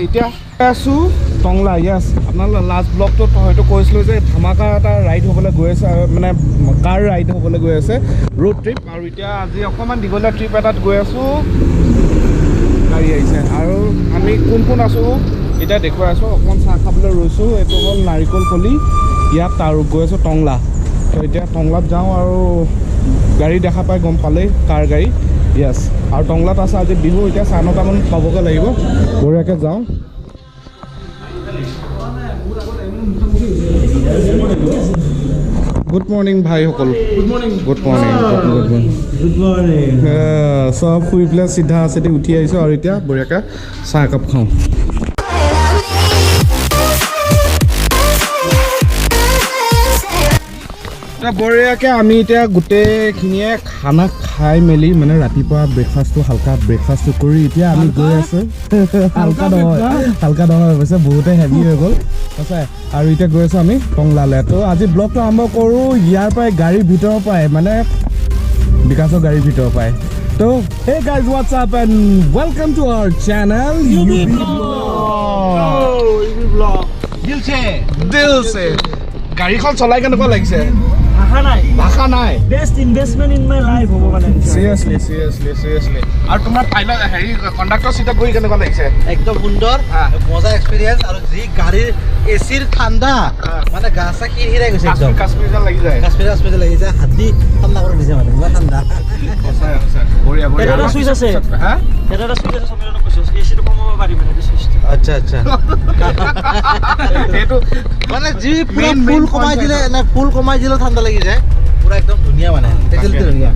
এতিয়া আছো টংলা ইয়াস আপোনালোকৰ লাষ্ট ব্লগটোত হয়তো কৈছিলোঁ যে ধামাকা এটা ৰাইড হ'বলৈ গৈ আছে মানে কাৰ ৰাইড হ'বলৈ গৈ আছে ৰোড ট্ৰিপ আৰু এতিয়া আজি অকণমান দীঘলীয়া ট্ৰিপ এটাত গৈ আছোঁ গাড়ী আহিছে আৰু আমি কোন কোন আছোঁ এতিয়া দেখুৱাই আছোঁ অকণমান চাহ খাবলৈ ৰৈছোঁ এইটো হ'ল নাৰিকল কলি ইয়াত আৰু গৈ আছোঁ টংলা তো এতিয়া টংলাত যাওঁ আৰু গাড়ী দেখা পাই গম পালেই কাৰ গাড়ী ইয়াস আৰু টংলাত আছে আজি বিহু এতিয়া 9:30মান পাবগৈ লাগিব বঢ়িয়াকৈ যাওঁ গুড মৰ্ণিং ভাইসকল গুড মৰ্ণিং চব শুই পেলাই চিধা আছে উঠি আহিছোঁ আৰু এতিয়া বঢ়িয়াকৈ চাহ একাপ খাওঁ বঢ়িয়াকৈ আমি এতিয়া গোটেইখিনিয়ে খানা খাই মেলি মানে ৰাতিপুৱা ব্ৰেকফাষ্টটো হালকা ব্ৰেকফাষ্টটো কৰি এতিয়া আমি গৈ আছোঁ হালকা নহয় অৱশ্যে বহুতে হেভি হৈ গ'ল সঁচাই আৰু এতিয়া গৈ আছোঁ আমি টংলালৈ তো আজি ব্লগটো আৰম্ভ কৰোঁ ইয়াৰ পৰাই গাড়ীৰ ভিতৰৰ পৰাই মানে বিকাশৰ গাড়ীৰ ভিতৰৰ পৰাই তো hey guys what's up and welcome to our channel UBVlog দিল সে গাড়ীখন চলাই কেনেকুৱা লাগিছে ভাষা নাই best investment in my life হ'ব মানে সিৰিয়াসলি আৰু তোমাৰ পাইলট হেৰি কণ্ডাক্টৰ সিটত গৈ কেনেকুৱা লাগিছে একদম সুন্দৰ মজা এক্সপেৰিয়েন্স আৰু যি গাড়ীৰ এচিৰ ঠাণ্ডা মানে গা চা হিৰাই গৈছে একদম কাশ্মীৰ লাগি যায় হাতি ঠাণ্ডা কৰি দিছে মানে ইমান ঠাণ্ডা সঁচাই বঢ়িয়া এটা সুইচ আছে এটা সুইচ আছে সমিলনক কৈছে এচিটো কমাব পাৰি মানে এইটো সুইচ আচ্ছা এইটো মানে যি পুৰা ফুল কমাই দিলে ঠাণ্ডা লাগি যায় পুৰা একদম ধুনীয়া মানে ফেচিলিটি ধুনীয়া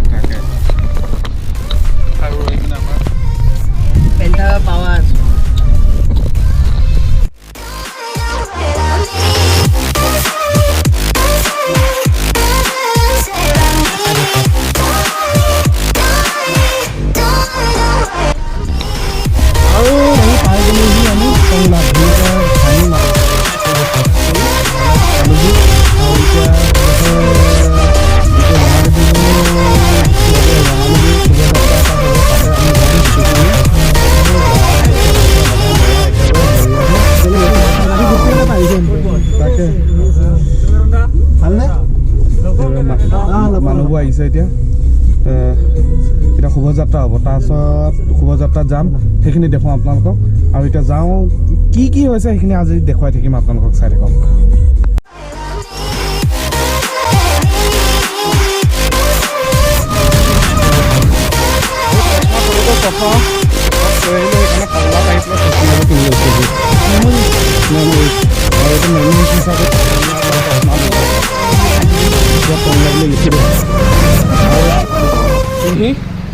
আৰু এইখিনি আমাৰ পেণ্টা পাৱাৰ মানুহবোৰ আহিছে এতিয়া শোভাযাত্ৰা হ'ব তাৰপিছত শোভাযাত্ৰাত যাম সেইখিনি দেখুৱাম আপোনালোকক আৰু এতিয়া যাওঁ কি হৈছে সেইখিনি আজি দেখুৱাই থাকিম আপোনালোকক চাই থাকক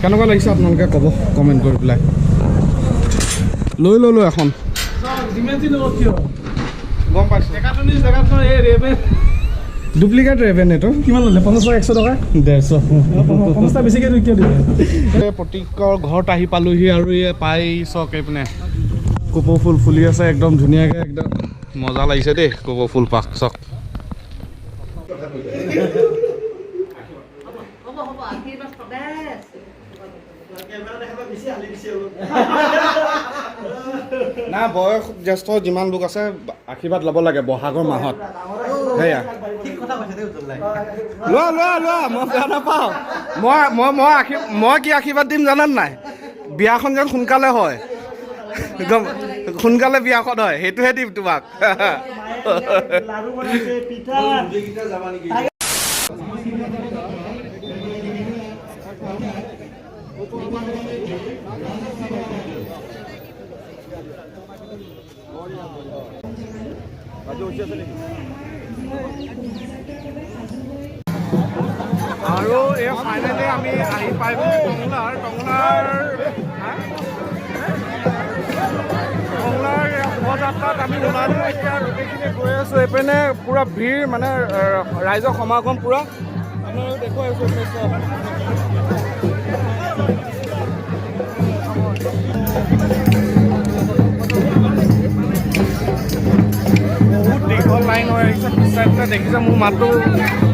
কেনেকুৱা লাগিছে আপোনালোকে ক'ব কমেণ্ট কৰি পেলাই লৈ ল'লো এখন গম পাইছোঁ ডুপ্লিকেট ৰেভেন এইটো কিমান ল'লে 50-100 টকা 150 বেছিকৈ কিয় দিলে প্ৰতীকৰ ঘৰত আহি পালোহি আৰু পাই চক এইপিনে কপৌ ফুল ফুলি আছে একদম ধুনীয়াকৈ একদম মজা লাগিছে দেই কপৌ ফুল পাক চক না বয়স জ্যেষ্ঠ যিমান লোক আছে আশীৰ্বাদ ল'ব লাগে বহাগৰ মাহত সেয়া লোৱা মই বেয়া নাপাওঁ মই কি আশীৰ্বাদ দিম জানান নাই বিয়াখন যেন সোনকালে হয় সোনকালে বিয়াখন হয় সেইটোহে দিম তোমাক আৰু এই ফাইনেলি আমি আহি পাই গ'লো টংলাৰ শোভাযাত্ৰাত আমি ওলালোঁ এতিয়া গোটেইখিনি গৈ আছোঁ এইপিনে পূৰা ভিৰ মানে ৰাইজৰ সমাগম পূৰা আপোনালোকে দেখুৱাই আছোঁ বহুত দীঘল লাইন হৈ আহিছে পিছ চাইডে দেখিছে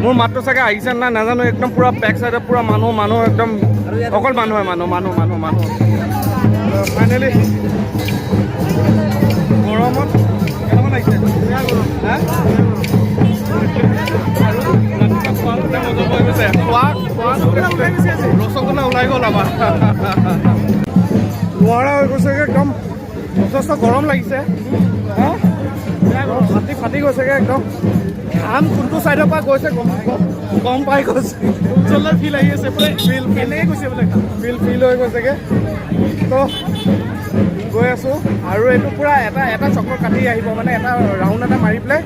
মোৰ মাতটো চাগে আহিছে নাই নাজানো একদম পূৰা বেক চাইডে পূৰা মানুহ একদম অকল মানুহ ফাইনেলি গৰমত কেনেকুৱা লাগিছে ৰসগোল্লা ওলাই গ'ল আমাৰ নোৱাৰা হৈ গৈছেগৈ একদম যথেষ্ট গৰম লাগিছে ফাটি গৈছেগৈ একদম ঘাম কোনটো ছাইডৰ পৰা গৈছে গম পাই গৈছে উজ্জ্বলৰ ফিল আহি আছে ফিলেই গৈছে বোলে ফিল হৈ গৈছেগৈ তো গৈ আছোঁ আৰু এইটো পূৰা এটা চক্ৰ কাটি আহিব মানে এটা ৰাউণ্ড এটা মাৰি পেলাই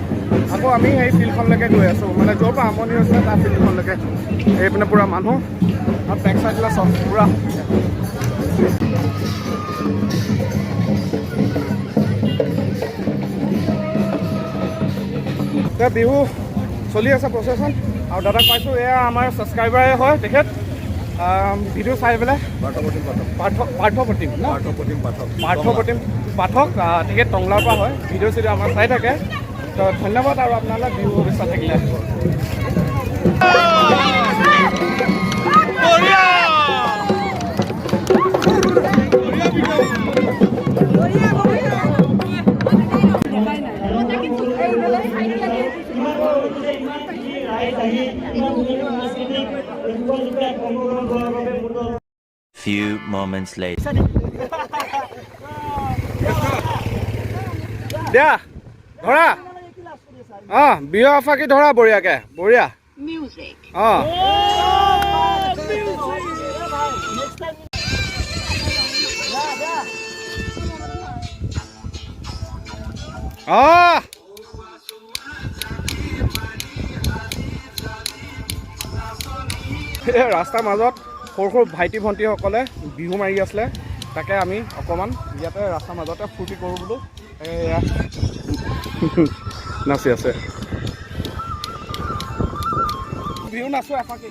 আকৌ আমি সেই ফিল্ডখনলৈকে গৈ আছোঁ মানে য'ৰ পৰা আমনি হৈছিলে তাৰ ফিল্ডখনলৈকে এইপিনে পূৰা মানুহ আৰু বেক চাইডবিলাক চব পূৰা এতিয়া বিহু চলি আছে প্ৰচেছন আৰু দাদাক পাইছোঁ এয়া আমাৰ ছাবস্ক্ৰাইবাৰে হয় তেখেত ভিডিঅ' চাই পেলাই পাঠক তেখেত টংলাৰ পৰা হয় ভিডিঅ' চিডিঅ' আমাৰ চাই থাকে তো ধন্যবাদ আৰু আপোনালোক বিহু শুভেচ্ছা থাকিলে Few moments later. দিয়া ধৰা বিহু আফাকি ধৰা বঢ়িয়াকে বঢ়িয়া ৰাস্তাৰ মাজত সৰু ভাইটি ভণ্টিসকলে বিহু মাৰি আছিলে তাকে আমি অকণমান ইয়াতে ৰাস্তাৰ মাজতে ফূৰ্তি কৰোঁ বোলো এয়া নাচি আছে বিহু নাচো এফাকি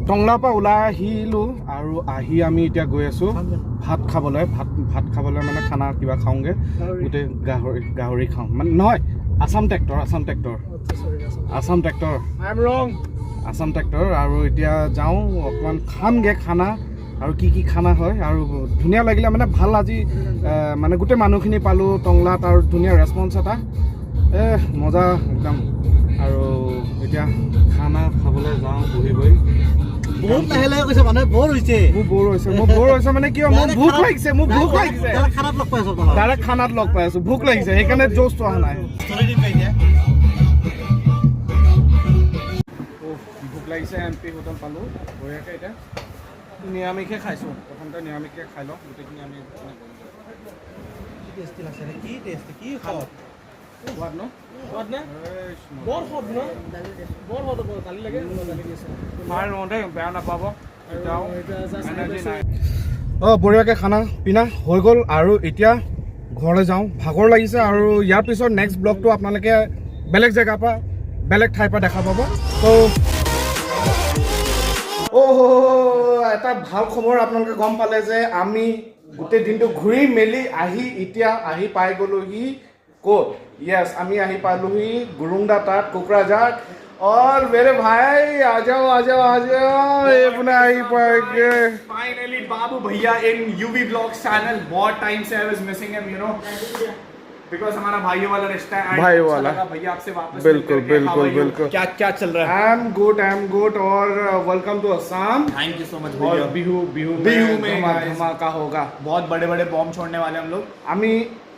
টংলাৰ পৰা ওলাই আহিলোঁ আৰু আহি আমি এতিয়া গৈ আছোঁ ভাত খাবলৈ মানে খানা কিবা খাওঁগৈ গোটেই গাহৰি খাওঁ মানে নহয় আছাম ট্ৰেক্টৰ আৰু এতিয়া যাওঁ অকণমান খামগৈ খানা আৰু কি খানা হয় আৰু ধুনীয়া লাগিলে মানে ভাল আজি মানে গোটেই মানুহখিনি পালোঁ টংলাত আৰু ধুনীয়া ৰেছপন্স এটা মজা একদম আৰু এতিয়া খানা খাবলৈ যাওঁ বহি বহুত লাহে লাহে কৈছে মানুহে বৰ হৈছে মোৰ বৰ হৈছে মানে কিয় মোৰ ভোক লাগিছে ডাইৰেক্ট খানাত লগ পাই আছোঁ ভোক লাগিছে সেইকাৰণে জোচ অহা নাই ভোক লাগিছে MP হোটেল পালোঁ বঢ়িয়াকৈ এতিয়া নিৰামিষে খাইছোঁ প্ৰথমতে নিৰামিষকে খাই লওঁ গোটেইখিনি আমি বেয়া নাপাব বঢ়িয়াকৈ খানা পিনা হৈ গ'ল আৰু এতিয়া ঘৰলৈ যাওঁ ভাগৰ লাগিছে আৰু ইয়াৰ পিছত নেক্সট ব্লগটো আপোনালোকে বেলেগ জেগাৰ পৰা বেলেগ ঠাইৰ পৰা দেখা পাব তো এটা ভাল খবৰ আপোনালোকে গম পালে যে আমি গোটেই দিনটো ঘূৰি মেলি এতিয়া আহি পাই গ'লোহি ক'ত য়েছ আমি আহি পালোহি গুৰুংদা তাত কোকৰাঝাৰ और मेरे भाई आ जाओ आ जाओ आ जाओ ये अपना ही पाएंगे Finally, Babu Bhaiya in UBVlogs channel. बहुत time say I was missing him, you know. Because हमारा भाइयों वाला रिश्ता है. भाई वाला. भैया आपसे वापस बिल्कुल बिल्कुल बिल्कुल. क्या क्या चल रहा है? I am good और welcome to Assam. Thank you so much और भैया. बिहू में धमाका होगा. बहुत बड़े बड़े बॉम्ब छोड़ने वाले हम लोग.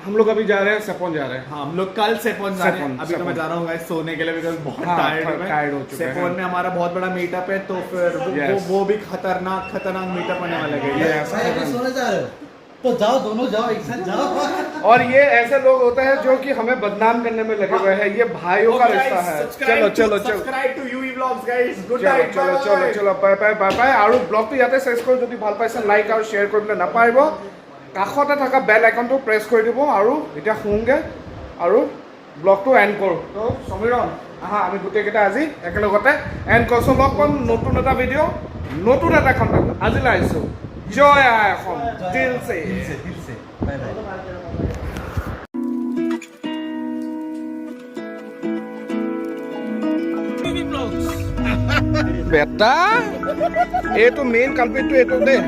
हम लोग अभी जा रहे हैं सेपोन जा रहे हैं. हाँ हम लोग कल सेपोन जा रहे हैं. अभी तो मैं जा रहा हूँ guys सोने के लिए बिकॉज बहुत टायर्ड हो चुके हैं. सेपोन में हमारा बहुत बड़ा मीटअप है तो फिर वो भी खतरनाक मीटअप होने वाला है. सोने जा रहे हो तो जाओ, दोनों जाओ, एक साथ जाओ. और ये ऐसे लोग होते हैं जो कि हमें बदनाम करने में लगे हुए हैं. ये भाइयों का रिश्ता है. चलो चलो चलो Subscribe to UBVlogs guys. Good চলো night. চলো চলো চলো বাই বাই বাই বাই আৰু ব্লগটো ইয়াতে শেষ কৰি যদি ভাল পাইছে লাইক আৰু শ্বেয়াৰ কৰিবলৈ নাপাহৰিব কাষতে থকা বেল আইকনটো প্ৰেছ কৰি দিব আৰু এতিয়া শুওঁগে আৰু ব্লগটো এণ্ড কৰোঁ তো সমীৰণ আহা আমি গোটেইকেইটা আজি একেলগতে এণ্ড কৰিছোঁ লগ পাম নতুন এটা ভিডিঅ' নতুন এটা কণ্টেণ্ট আজিলৈ আহিছোঁ জয় আই অসম দিল সে बाय बाय. বেটা এইটো মেইন কালপিটটো এইটো দেই